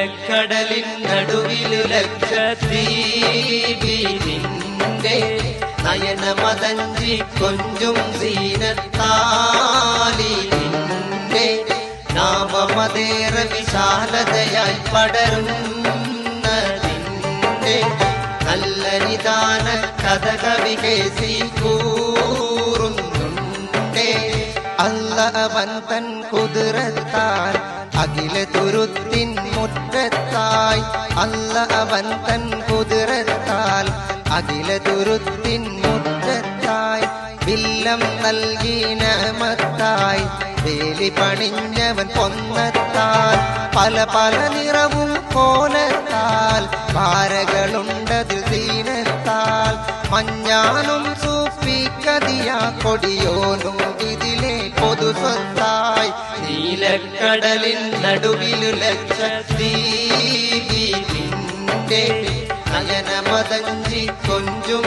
നീലക്കടലിൻ നടുവിലു ലക്ഷദ്വീപിന്റെ നയനമതഞ്ചി കൊഞ്ചും സീനത്താലിന്റെ നാമമതേറെ വിശാലതയായി പടരുന്നതിന്റെ നല്ല നിദാന കഥകവി കേസി കൂറുന്നുണ്ടേ. അല്ല അവൻ തൻ കുതിരത്താൽ അഖില തുരുത്തിൻ മുറ്റത്തായി. അല്ല അവൻ തൻ കുതിരത്താൽ അഖില തുരുത്തിൻ മുറ്റത്തായി. വില്ലം നൽകി നമത്തായി വേലി പണിഞ്ഞവൻ പൊന്നത്താൽ. പല പല നിറവും കോലത്താൽ പാരകളുണ്ടതിൽ ദീനത്താൽ. മഞ്ഞാനും സൂപ്പിക്കതിയാ കൊടിയോനും ഇതിലെ പൊതുസ്വത്തായി. നീലക്കടലിൻ നടുവിലു ലക്ഷദ്വീപിന്റെ നയനമതഞ്ചി കൊഞ്ചും